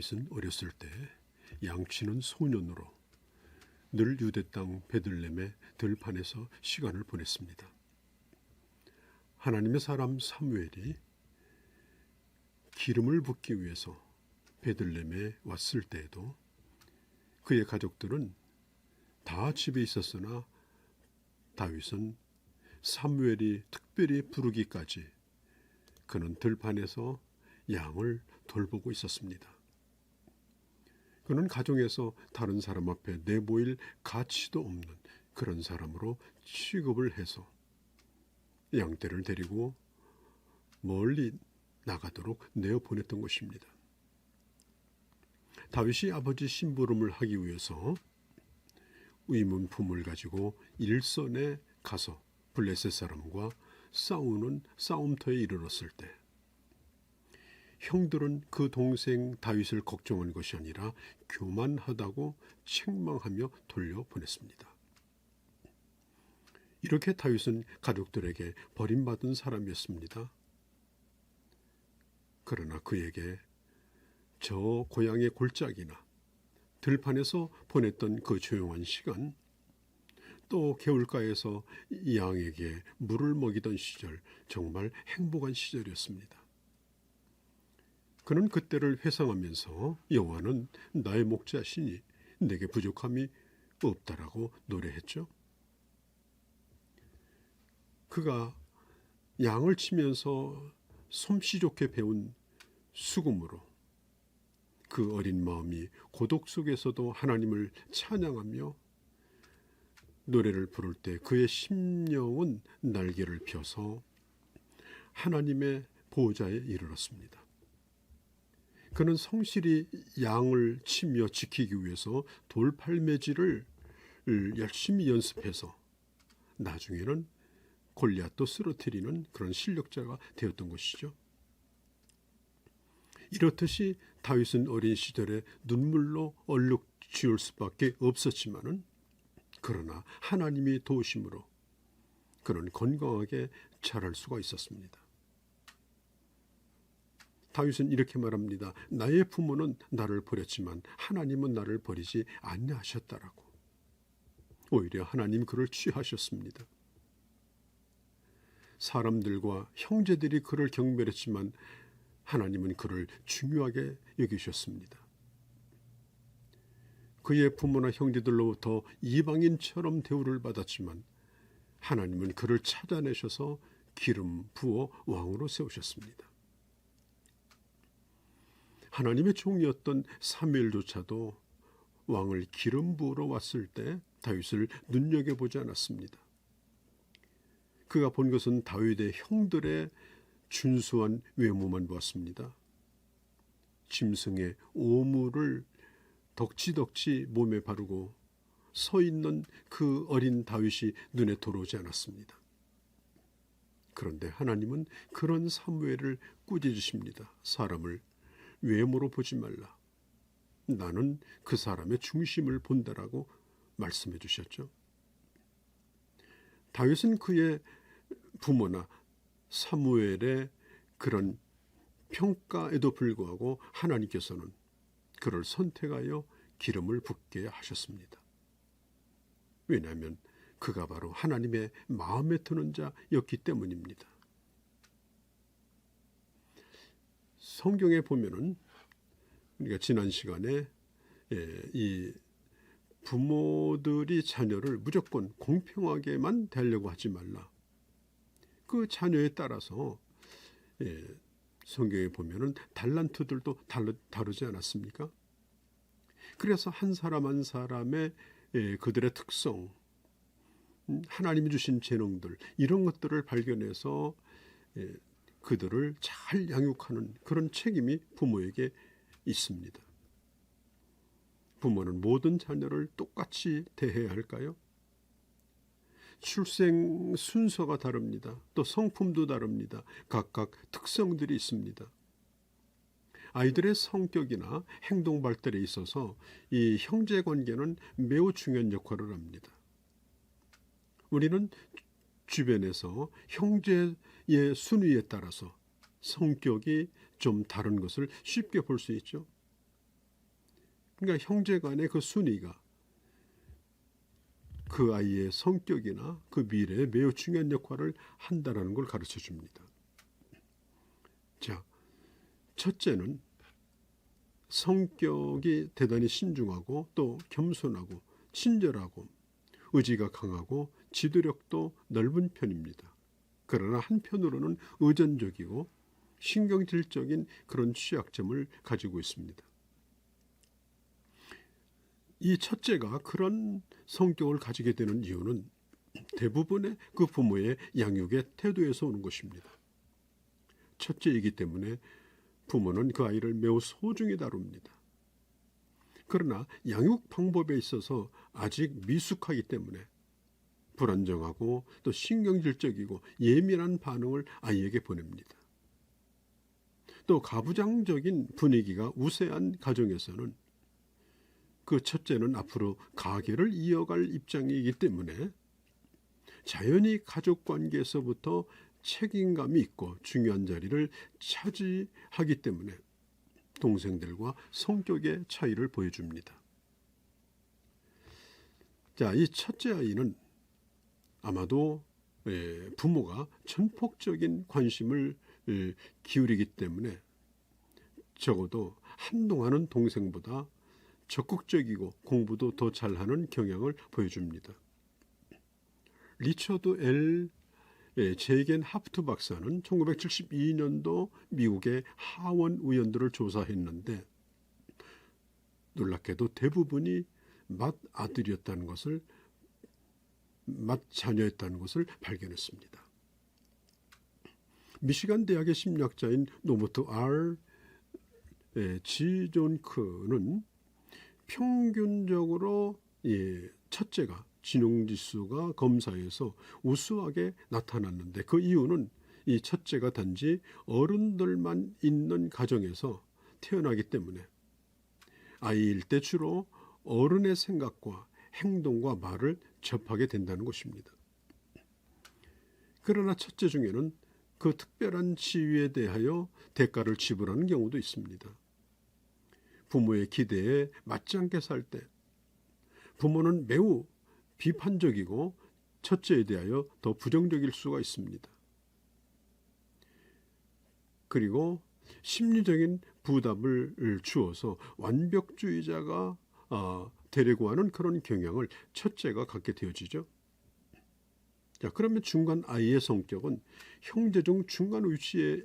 다윗은 어렸을 때 양치는 소년으로 늘 유대 땅 베들레헴의 들판에서 시간을 보냈습니다. 하나님의 사람 사무엘이 기름을 붓기 위해서 베들레헴에 왔을 때에도 그의 가족들은 다 집에 있었으나 다윗은 사무엘이 특별히 부르기까지 그는 들판에서 양을 돌보고 있었습니다. 그는 가정에서 다른 사람 앞에 내보일 가치도 없는 그런 사람으로 취급을 해서 양떼를 데리고 멀리 나가도록 내어보냈던 것입니다. 다윗이 아버지 심부름을 하기 위해서 의문품을 가지고 일선에 가서 블레셋 사람과 싸우는 싸움터에 이르렀을 때 형들은 그 동생 다윗을 걱정한 것이 아니라 교만하다고 책망하며 돌려보냈습니다. 이렇게 다윗은 가족들에게 버림받은 사람이었습니다. 그러나 그에게 저 고향의 골짜기나 들판에서 보냈던 그 조용한 시간, 또 개울가에서 양에게 물을 먹이던 시절, 정말 행복한 시절이었습니다. 그는 그때를 회상하면서 여호와는 나의 목자시니 내게 부족함이 없다라고 노래했죠. 그가 양을 치면서 솜씨 좋게 배운 수금으로 그 어린 마음이 고독 속에서도 하나님을 찬양하며 노래를 부를 때 그의 심령은 날개를 펴서 하나님의 보호자에 이르렀습니다. 그는 성실히 양을 치며 지키기 위해서 돌팔매질을 열심히 연습해서 나중에는 골리앗도 쓰러뜨리는 그런 실력자가 되었던 것이죠. 이렇듯이 다윗은 어린 시절에 눈물로 얼룩 지을 수밖에 없었지만은 그러나 하나님이 도우심으로 그는 건강하게 자랄 수가 있었습니다. 다윗은 이렇게 말합니다. 나의 부모는 나를 버렸지만 하나님은 나를 버리지 아니하셨다라고. 오히려 하나님 그를 취하셨습니다. 사람들과 형제들이 그를 경멸했지만 하나님은 그를 중요하게 여기셨습니다. 그의 부모나 형제들로부터 이방인처럼 대우를 받았지만 하나님은 그를 찾아내셔서 기름 부어 왕으로 세우셨습니다. 하나님의 종이었던 사무엘조차도 왕을 기름 부으러 왔을 때 다윗을 눈여겨보지 않았습니다. 그가 본 것은 다윗의 형들의 준수한 외모만 보았습니다. 짐승의 오물을 덕지덕지 몸에 바르고 서 있는 그 어린 다윗이 눈에 들어오지 않았습니다. 그런데 하나님은 그런 사무엘을 꾸짖으십니다. 사람을 외모로 보지 말라. 나는 그 사람의 중심을 본다라고 말씀해 주셨죠. 다윗은 그의 부모나 사무엘의 그런 평가에도 불구하고 하나님께서는 그를 선택하여 기름을 붓게 하셨습니다. 왜냐하면 그가 바로 하나님의 마음에 드는 자였기 때문입니다. 성경에 보면은 우리가 지난 시간에 이 부모들이 자녀를 무조건 공평하게만 대하려고 하지 말라. 그 자녀에 따라서 성경에 보면은 달란트들도 다르지 않았습니까? 그래서 한 사람 한 사람의 그들의 특성, 하나님이 주신 재능들 이런 것들을 발견해서 그들을 잘 양육하는 그런 책임이 부모에게 있습니다. 부모는 모든 자녀를 똑같이 대해야 할까요? 출생 순서가 다릅니다. 또 성품도 다릅니다. 각각 특성들이 있습니다. 아이들의 성격이나 행동 발달에 있어서 이 형제 관계는 매우 중요한 역할을 합니다. 우리는 주변에서 형제의 순위에 따라서 성격이 좀 다른 것을 쉽게 볼 수 있죠. 그러니까 형제 간의 그 순위가 그 아이의 성격이나 그 미래에 매우 중요한 역할을 한다는 걸 가르쳐 줍니다. 자, 첫째는 성격이 대단히 신중하고 또 겸손하고 친절하고 의지가 강하고 지도력도 넓은 편입니다. 그러나 한편으로는 의존적이고 신경질적인 그런 취약점을 가지고 있습니다. 이 첫째가 그런 성격을 가지게 되는 이유는 대부분의 그 부모의 양육의 태도에서 오는 것입니다. 첫째이기 때문에 부모는 그 아이를 매우 소중히 다룹니다. 그러나 양육 방법에 있어서 아직 미숙하기 때문에 불안정하고 또 신경질적이고 예민한 반응을 아이에게 보냅니다. 또 가부장적인 분위기가 우세한 가정에서는 그 첫째는 앞으로 가계를 이어갈 입장이기 때문에 자연히 가족 관계에서부터 책임감이 있고 중요한 자리를 차지하기 때문에 동생들과 성격의 차이를 보여줍니다. 자, 이 첫째 아이는 아마도 부모가 전폭적인 관심을 기울이기 때문에 적어도 한동안은 동생보다 적극적이고 공부도 더 잘하는 경향을 보여줍니다. 리처드 L. 제겐 하프트 박사는 1972년도 미국의 하원 의원들을 조사했는데 놀랍게도 대부분이 맏자녀였다는 것을 발견했습니다. 미시간 대학의 심리학자인 노버트 R. 지존크는 평균적으로 첫째가 지능지수가 검사에서 우수하게 나타났는데 그 이유는 이 첫째가 단지 어른들만 있는 가정에서 태어나기 때문에 아이일 때 주로 어른의 생각과 행동과 말을 접하게 된다는 것입니다. 그러나 첫째 중에는 그 특별한 지위에 대하여 대가를 지불하는 경우도 있습니다. 부모의 기대에 맞지 않게 살 때 부모는 매우 비판적이고 첫째에 대하여 더 부정적일 수가 있습니다. 그리고 심리적인 부담을 주어서 완벽주의자가 되려고 하는 그런 경향을 첫째가 갖게 되어지죠. 자, 그러면 중간 아이의 성격은 형제 중 중간 위치에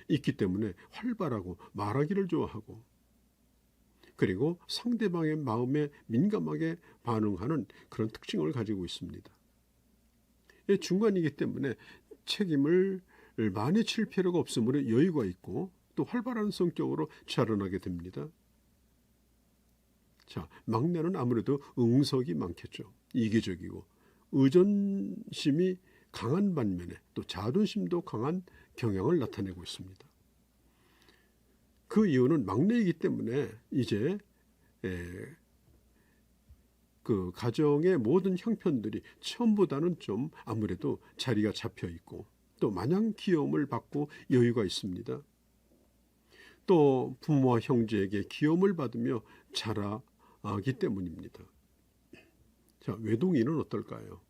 있기 때문에 활발하고 말하기를 좋아하고 그리고 상대방의 마음에 민감하게 반응하는 그런 특징을 가지고 있습니다. 중간이기 때문에 책임을 많이 칠 필요가 없으므로 여유가 있고 또 활발한 성격으로 자라나게 됩니다. 자, 막내는 아무래도 응석이 많겠죠. 이기적이고 의존심이 강한 반면에 또 자존심도 강한 경향을 나타내고 있습니다. 그 이유는 막내이기 때문에 이제 그 가정의 모든 형편들이 처음보다는 좀 아무래도 자리가 잡혀 있고 또 마냥 귀여움을 받고 여유가 있습니다. 또 부모와 형제에게 귀여움을 받으며 자라기 때문입니다. 자, 외동이는 어떨까요?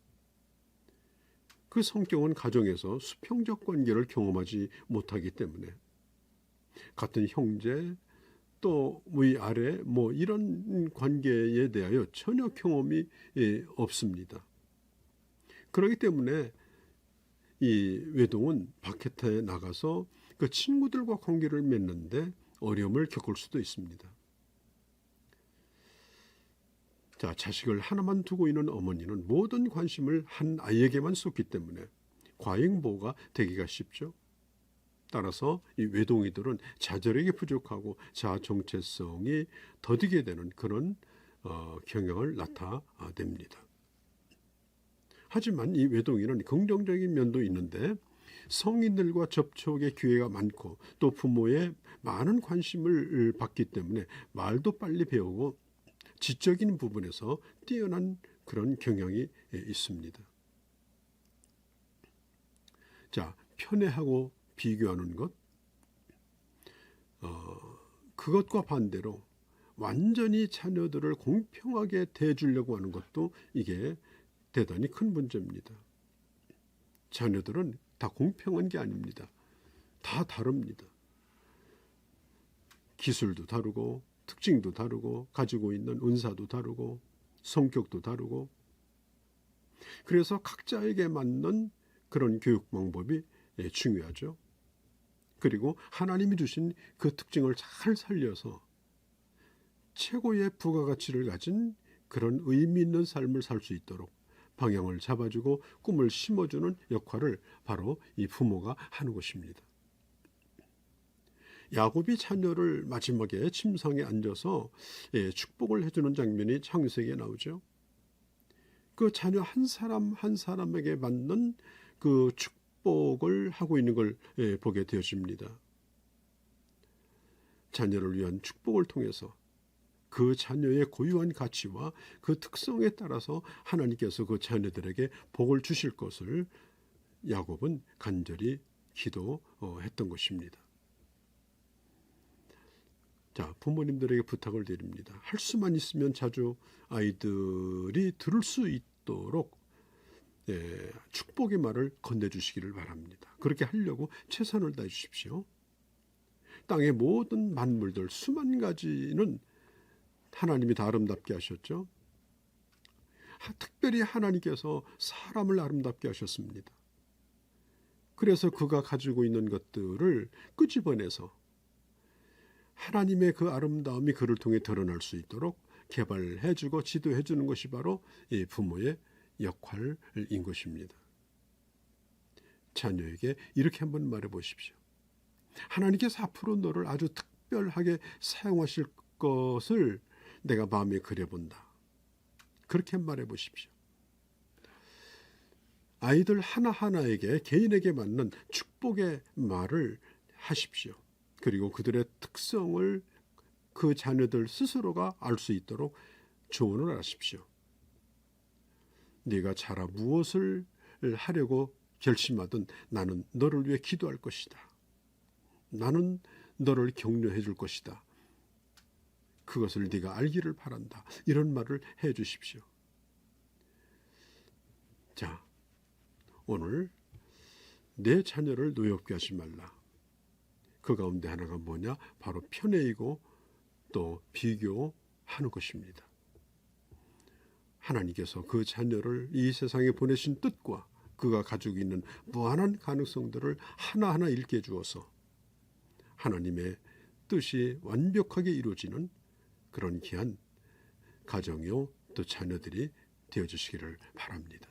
그 성격은 가정에서 수평적 관계를 경험하지 못하기 때문에 같은 형제 또 위아래 이런 관계에 대하여 전혀 경험이 없습니다. 그렇기 때문에 이 외동은 밖에 나가서 그 친구들과 관계를 맺는데 어려움을 겪을 수도 있습니다. 자, 자식을 하나만 두고 있는 어머니는 모든 관심을 한 아이에게만 쏟기 때문에 과잉보호가 되기가 쉽죠. 따라서 이 외동이들은 자절력이 부족하고 자아 정체성이 더디게 되는 그런 경향을 나타냅니다. 하지만 이 외동이는 긍정적인 면도 있는데 성인들과 접촉의 기회가 많고 또 부모의 많은 관심을 받기 때문에 말도 빨리 배우고 지적인 부분에서 뛰어난 그런 경향이 있습니다. 자, 편애하고 비교하는 것, 그것과 반대로 완전히 자녀들을 공평하게 대해주려고 하는 것도 이게 대단히 큰 문제입니다. 자녀들은 다 공평한 게 아닙니다. 다 다릅니다. 기술도 다르고 특징도 다르고 가지고 있는 은사도 다르고 성격도 다르고, 그래서 각자에게 맞는 그런 교육 방법이 중요하죠. 그리고 하나님이 주신 그 특징을 잘 살려서 최고의 부가가치를 가진 그런 의미 있는 삶을 살 수 있도록 방향을 잡아주고 꿈을 심어주는 역할을 바로 이 부모가 하는 것입니다. 야곱이 자녀를 마지막에 침상에 앉아서 축복을 해주는 장면이 창세기에 나오죠. 그 자녀 한 사람 한 사람에게 맞는 그 축복을 하고 있는 걸 보게 되어집니다. 자녀를 위한 축복을 통해서 그 자녀의 고유한 가치와 그 특성에 따라서 하나님께서 그 자녀들에게 복을 주실 것을 야곱은 간절히 기도했던 것입니다. 자, 부모님들에게 부탁을 드립니다. 할 수만 있으면 자주 아이들이 들을 수 있도록 축복의 말을 건네주시기를 바랍니다. 그렇게 하려고 최선을 다해 주십시오. 땅의 모든 만물들 수만 가지는 하나님이 다 아름답게 하셨죠. 특별히 하나님께서 사람을 아름답게 하셨습니다. 그래서 그가 가지고 있는 것들을 끄집어내서 하나님의 그 아름다움이 그를 통해 드러날 수 있도록 개발해주고 지도해주는 것이 바로 이 부모의 역할인 것입니다. 자녀에게 이렇게 한번 말해 보십시오. 하나님께서 앞으로 너를 아주 특별하게 사용하실 것을 내가 마음에 그려본다. 그렇게 말해 보십시오. 아이들 하나하나에게 개인에게 맞는 축복의 말을 하십시오. 그리고 그들의 특성을 그 자녀들 스스로가 알 수 있도록 조언을 하십시오. 네가 자라 무엇을 하려고 결심하든 나는 너를 위해 기도할 것이다. 나는 너를 격려해 줄 것이다. 그것을 네가 알기를 바란다. 이런 말을 해 주십시오. 자, 오늘 내 자녀를 노엽게 하지 말라. 그 가운데 하나가 뭐냐? 바로 편애이고 또 비교하는 것입니다. 하나님께서 그 자녀를 이 세상에 보내신 뜻과 그가 가지고 있는 무한한 가능성들을 하나하나 읽게 주어서 하나님의 뜻이 완벽하게 이루어지는 그런 귀한 가정이요 또 자녀들이 되어주시기를 바랍니다.